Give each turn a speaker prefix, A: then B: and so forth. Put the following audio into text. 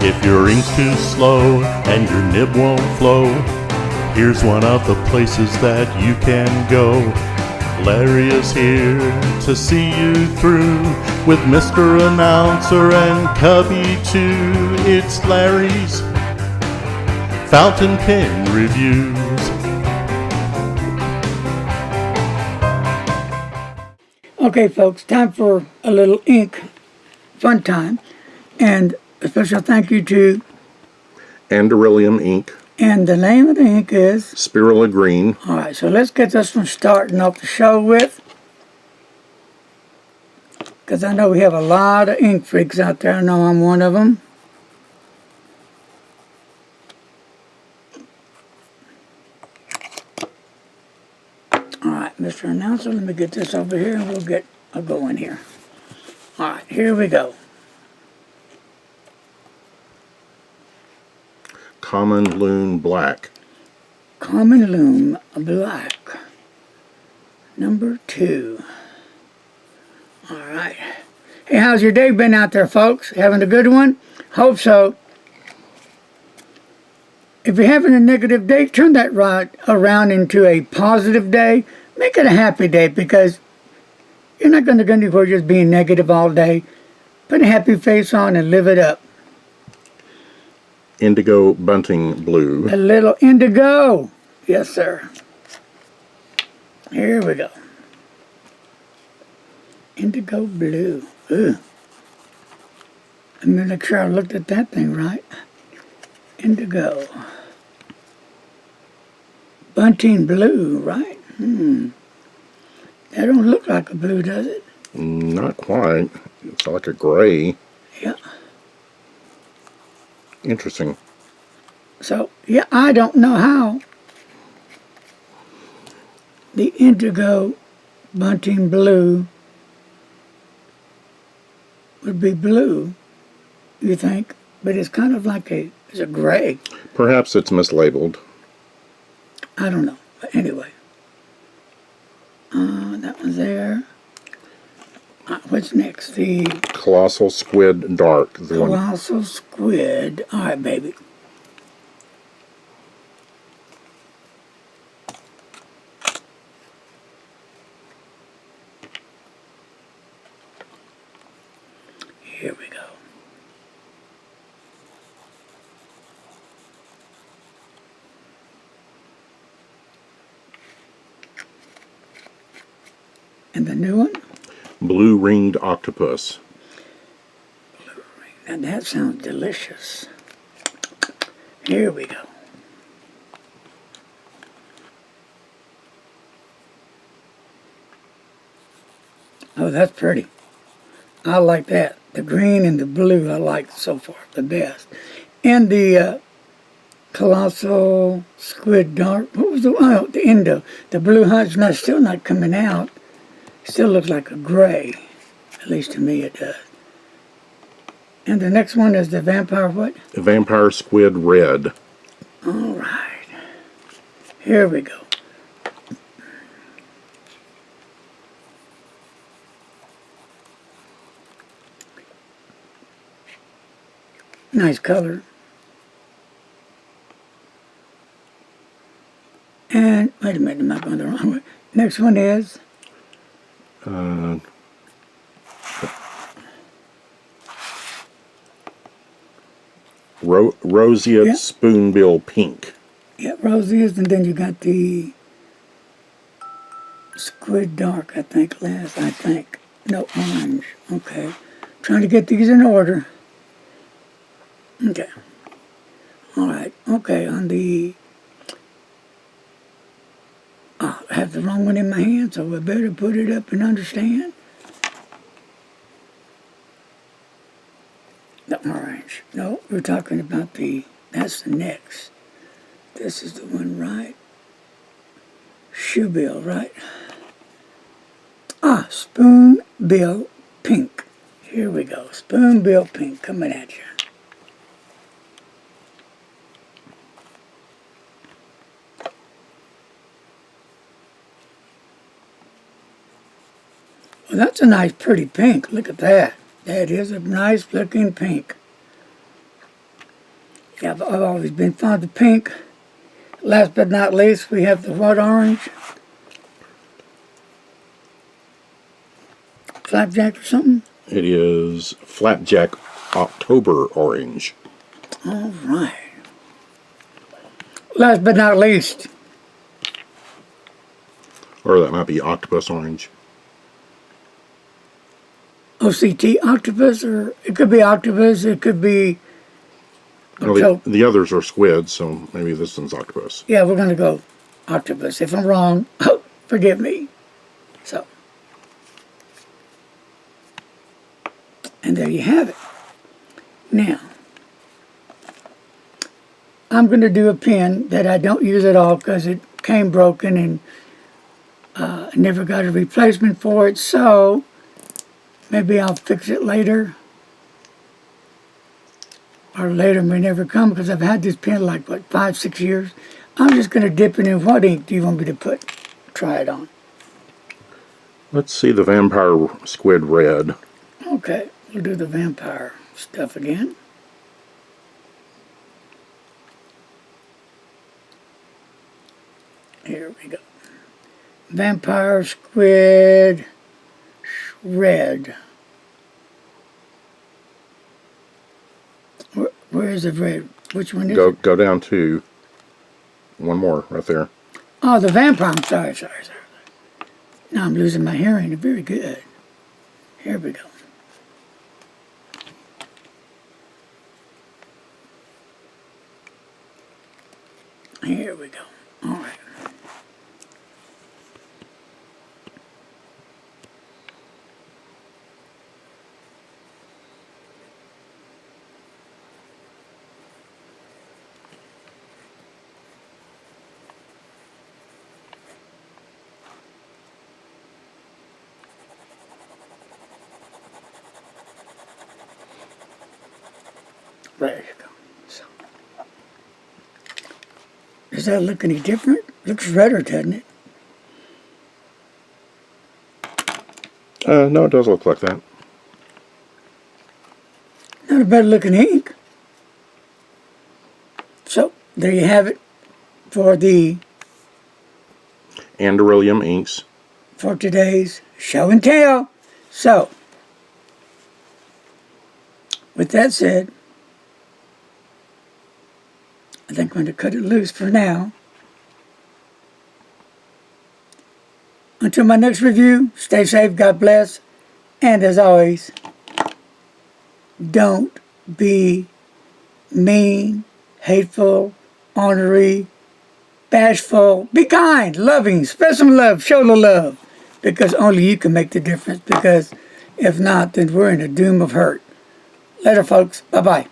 A: If your ink's too slow and your nib won't flow, here's one of the places that you can go. Larry is here to see you through with Mr. Announcer and Cubby too. It's Larry's Fountain Pen Reviews.
B: Okay, folks, time for a little ink fun time. And a special thank you to
C: Anderillium ink.
B: And the name of the ink is
C: Spirula Green.
B: All right, so let's get this one starting off the show with, because I know we have a lot of ink freaks out there. I know I'm one of them. All right, Mr. Announcer, let me get this over here and we'll get a go in here. All right, here we go.
C: Common Loon Black.
B: Common Loom Black, number 2. All right. Hey, how's your day been out there, folks? Having a good one? Hope so. If you're having a negative day, turn that right around into a positive day. Make it a happy day, because you're not going to go anywhere just being negative all day. Put a happy face on and live it up.
C: Indigo Bunting Blue.
B: A little indigo. Yes, sir. Here we go. Indigo blue. Ooh. Let me make sure I looked at that thing right. Indigo. Bunting blue, right? That don't look like a blue, does it?
C: Not quite. It's like a gray.
B: Yeah.
C: Interesting.
B: So, yeah, I don't know how the indigo bunting blue would be blue, you think, but it's kind of like it's a gray.
C: Perhaps it's mislabeled.
B: I don't know, but anyway. That one's there. What's next? The
C: Colossal Squid Dark.
B: Colossal Squid. All right, baby. Here we go. And the new one?
C: Blue Ringed Octopus.
B: Blue ring. Now that sounds delicious. Here we go. Oh, that's pretty. I like that. The green and the blue I like so far the best. And the Colossal Squid Dark. What was the Indo? The blue hunt's still not coming out. Still looks like a gray. At least to me it does. And the next one is the Vampire what?
C: The Vampire Squid Red.
B: All right. Here we go. Nice color. And, wait a minute, am I going the wrong way? Next one is?
C: Roseate
B: Yeah.
C: Spoonbill Pink.
B: Yeah, roses, and then you got the Squid Dark, I think, last, I think. No, orange. Okay. Trying to get these in order. Okay. All right. Okay, on the... Oh, I have the wrong one in my hand, so I better put it up and understand. The orange. No, we're talking about that's the next. This is the one, right? Shoebill, right? Ah, Spoonbill Pink. Here we go. Spoonbill Pink coming at you. Well, that's a nice, pretty pink. Look at that. That is a nice looking pink. Yeah, I've always been fond of pink. Last but not least, we have the what orange? Flapjack or something?
C: It is Flapjack October Orange.
B: All right. Last but not least,
C: Or that might be Octopus Orange.
B: OCT octopus, or it could be octopus, it could be...
C: Well, the others are squid, so maybe this one's octopus.
B: Yeah, we're going to go octopus. If I'm wrong, forgive me. So, and there you have it. Now, I'm going to do a pen that I don't use at all because it came broken and I never got a replacement for it. So, maybe I'll fix it later. Or later may never come because I've had this pen like, what, 5-6 years. I'm just going to dip it in. What ink do you want me to try it on?
C: Let's see the Vampire Squid Red.
B: Okay, we'll do the vampire stuff again. Here we go. Vampire Squid Red. Where is the red? Which one is it?
C: Go down to one more right there.
B: Oh, the vampire. I'm sorry. Now I'm losing my hearing. Very good. Here we go. Here we go. All right. There you go. So, does that look any different? Looks redder, doesn't it?
C: No, it does look like that.
B: Not a better looking ink. So, there you have it for the
C: Andoryllium inks.
B: for today's show and tell. So, with that said, I think I'm going to cut it loose for now. Until my next review, stay safe, God bless, and as always, don't be mean, hateful, ornery, bashful. Be kind, loving, spread some love, show the love, because only you can make the difference, because if not, then we're in a doom of hurt. Later, folks. Bye-bye.